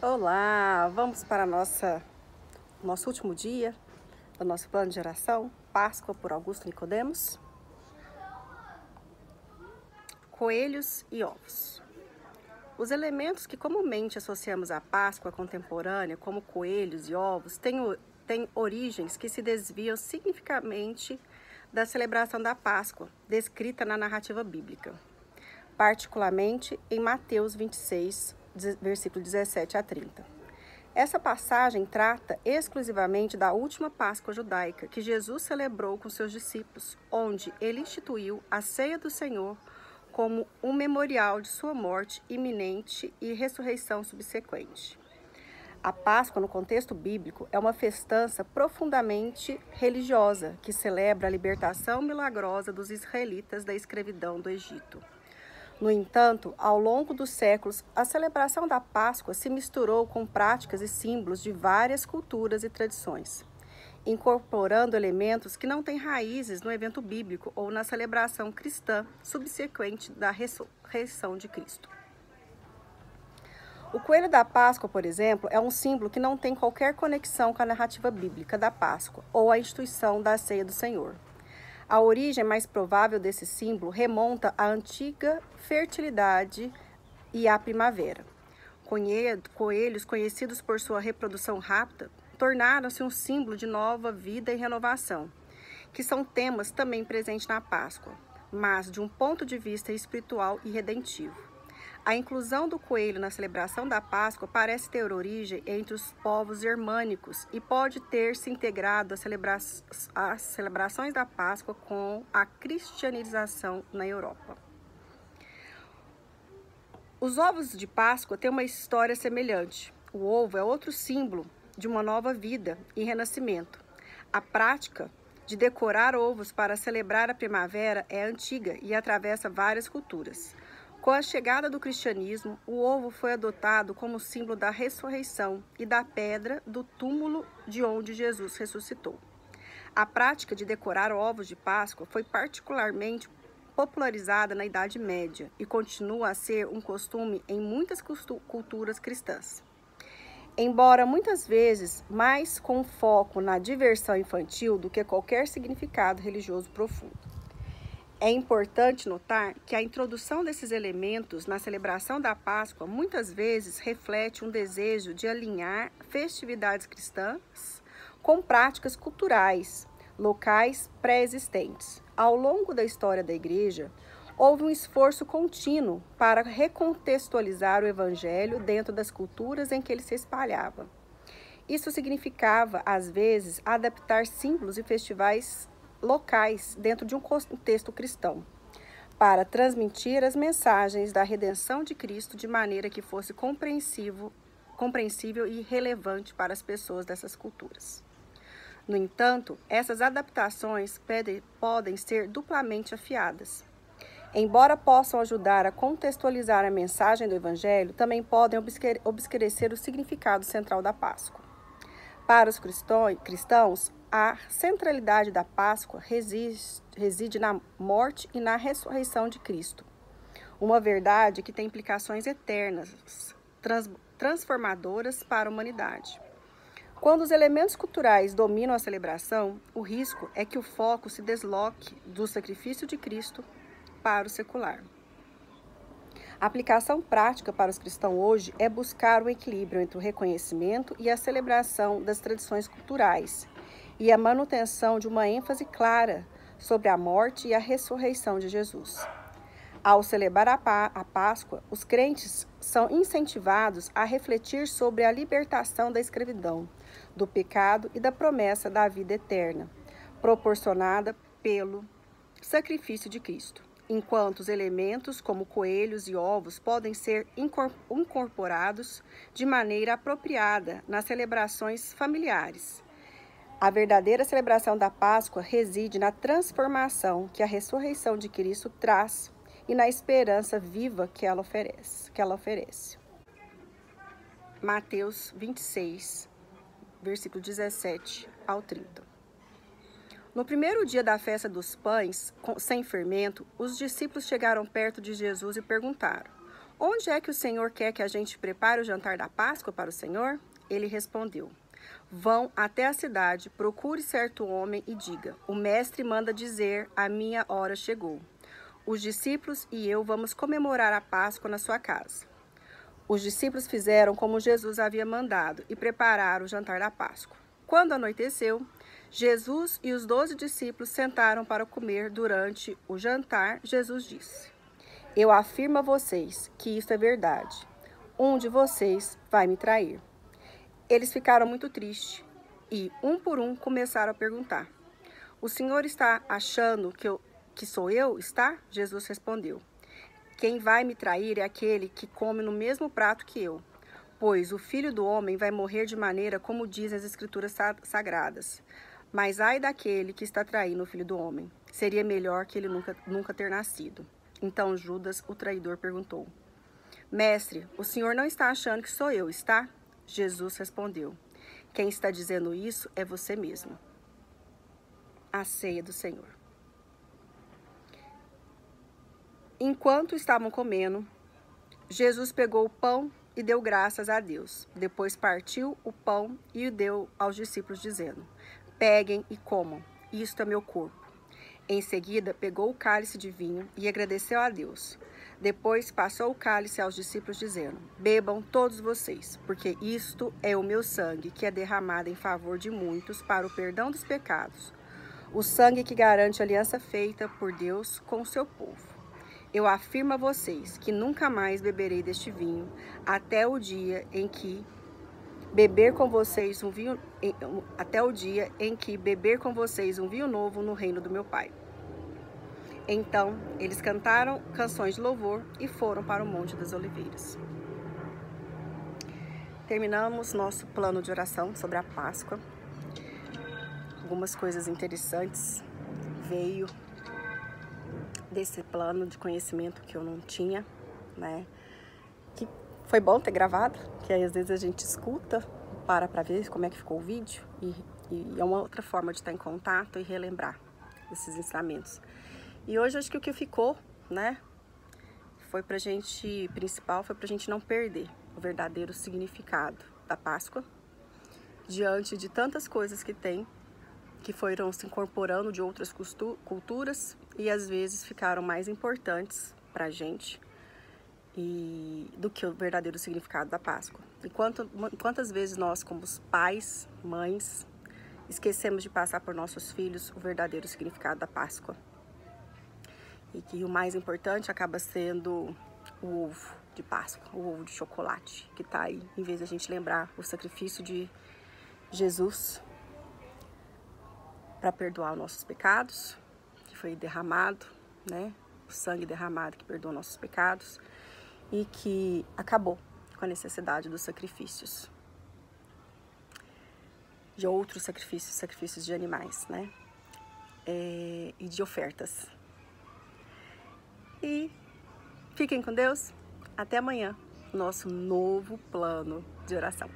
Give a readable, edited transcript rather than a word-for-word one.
Olá, vamos para nosso último dia do nosso plano de oração, Páscoa por Augusto Nicodemos. Coelhos e ovos. Os elementos que comumente associamos à Páscoa contemporânea, como coelhos e ovos, têm origens que se desviam significativamente da celebração da Páscoa, descrita na narrativa bíblica, particularmente em Mateus 26, versículo 17 a 30. Essa passagem trata exclusivamente da última Páscoa judaica que Jesus celebrou com seus discípulos, onde ele instituiu a ceia do Senhor como um memorial de sua morte iminente e ressurreição subsequente. A Páscoa, no contexto bíblico, é uma festança profundamente religiosa que celebra a libertação milagrosa dos israelitas da escravidão do Egito. No entanto, ao longo dos séculos, a celebração da Páscoa se misturou com práticas e símbolos de várias culturas e tradições, incorporando elementos que não têm raízes no evento bíblico ou na celebração cristã subsequente da ressurreição de Cristo. O coelho da Páscoa, por exemplo, é um símbolo que não tem qualquer conexão com a narrativa bíblica da Páscoa ou a instituição da ceia do Senhor. A origem mais provável desse símbolo remonta à antiga fertilidade e à primavera. Coelhos, conhecidos por sua reprodução rápida, tornaram-se um símbolo de nova vida e renovação, que são temas também presentes na Páscoa, mas de um ponto de vista espiritual e redentivo. A inclusão do coelho na celebração da Páscoa parece ter origem entre os povos germânicos e pode ter se integrado às celebrações da Páscoa com a cristianização na Europa. Os ovos de Páscoa têm uma história semelhante. O ovo é outro símbolo de uma nova vida e renascimento. A prática de decorar ovos para celebrar a primavera é antiga e atravessa várias culturas. Com a chegada do cristianismo, o ovo foi adotado como símbolo da ressurreição e da pedra do túmulo de onde Jesus ressuscitou. A prática de decorar ovos de Páscoa foi particularmente popularizada na Idade Média e continua a ser um costume em muitas culturas cristãs. Embora muitas vezes mais com foco na diversão infantil do que qualquer significado religioso profundo. É importante notar que a introdução desses elementos na celebração da Páscoa muitas vezes reflete um desejo de alinhar festividades cristãs com práticas culturais, locais pré-existentes. Ao longo da história da Igreja, houve um esforço contínuo para recontextualizar o Evangelho dentro das culturas em que ele se espalhava. Isso significava, às vezes, adaptar símbolos e festivais locais dentro de um contexto cristão, para transmitir as mensagens da redenção de Cristo de maneira que fosse compreensível e relevante para as pessoas dessas culturas. No entanto, essas adaptações podem ser duplamente afiadas. Embora possam ajudar a contextualizar a mensagem do Evangelho, também podem obscurecer o significado central da Páscoa. Para os cristãos, a centralidade da Páscoa reside na morte e na ressurreição de Cristo. Uma verdade que tem implicações eternas, transformadoras para a humanidade. Quando os elementos culturais dominam a celebração, o risco é que o foco se desloque do sacrifício de Cristo para o secular. A aplicação prática para os cristãos hoje é buscar o equilíbrio entre o reconhecimento e a celebração das tradições culturais e a manutenção de uma ênfase clara sobre a morte e a ressurreição de Jesus. Ao celebrar a Páscoa, os crentes são incentivados a refletir sobre a libertação da escravidão, do pecado e da promessa da vida eterna, proporcionada pelo sacrifício de Cristo. Enquanto os elementos como coelhos e ovos podem ser incorporados de maneira apropriada nas celebrações familiares. A verdadeira celebração da Páscoa reside na transformação que a ressurreição de Cristo traz e na esperança viva que ela oferece. Mateus 26, versículo 17 ao 30. No primeiro dia da festa dos pães sem fermento, os discípulos chegaram perto de Jesus e perguntaram: onde é que o Senhor quer que a gente prepare o jantar da Páscoa para o Senhor? Ele respondeu: vão até a cidade, procure certo homem e diga: o mestre manda dizer, a minha hora chegou. Os discípulos e eu vamos comemorar a Páscoa na sua casa. Os discípulos fizeram como Jesus havia mandado e prepararam o jantar da Páscoa. Quando anoiteceu, Jesus e os 12 discípulos sentaram para comer. Durante o jantar, Jesus disse: eu afirmo a vocês que isso é verdade. Um de vocês vai me trair. Eles ficaram muito tristes e, um por um, começaram a perguntar: o senhor está achando que sou eu, está? Jesus respondeu: quem vai me trair é aquele que come no mesmo prato que eu. Pois o Filho do Homem vai morrer de maneira como dizem as Escrituras sagradas. Mas ai daquele que está traindo o Filho do Homem. Seria melhor que ele nunca ter nascido. Então Judas, o traidor, perguntou: mestre, o senhor não está achando que sou eu, está? Jesus respondeu: quem está dizendo isso é você mesmo. A ceia do Senhor. Enquanto estavam comendo, Jesus pegou o pão e deu graças a Deus. Depois partiu o pão e o deu aos discípulos, dizendo: peguem e comam, isto é meu corpo. Em seguida, pegou o cálice de vinho e agradeceu a Deus. Depois passou o cálice aos discípulos, dizendo: bebam todos vocês, porque isto é o meu sangue, que é derramado em favor de muitos para o perdão dos pecados. O sangue que garante a aliança feita por Deus com o seu povo. Eu afirmo a vocês que nunca mais beberei deste vinho, até o dia em que beber com vocês um vinho novo no reino do meu Pai. Então, eles cantaram canções de louvor e foram para o Monte das Oliveiras. Terminamos nosso plano de oração sobre a Páscoa. Algumas coisas interessantes veio desse plano de conhecimento que eu não tinha, né? Que foi bom ter gravado, que aí às vezes a gente escuta, para ver como é que ficou o vídeo e é uma outra forma de estar em contato e relembrar esses ensinamentos. E hoje acho que o que ficou, né, foi pra gente não perder o verdadeiro significado da Páscoa diante de tantas coisas que tem, que foram se incorporando de outras culturas e às vezes ficaram mais importantes pra gente do que o verdadeiro significado da Páscoa. E quantas vezes nós, como pais, mães, esquecemos de passar por nossos filhos o verdadeiro significado da Páscoa. E que o mais importante acaba sendo o ovo de Páscoa, o ovo de chocolate, que está aí, em vez de a gente lembrar o sacrifício de Jesus para perdoar os nossos pecados, que foi derramado, né? O sangue derramado que perdoa nossos pecados e que acabou com a necessidade dos sacrifícios, de outros sacrifícios de animais, né? E de ofertas. E fiquem com Deus. Até amanhã, nosso novo plano de oração.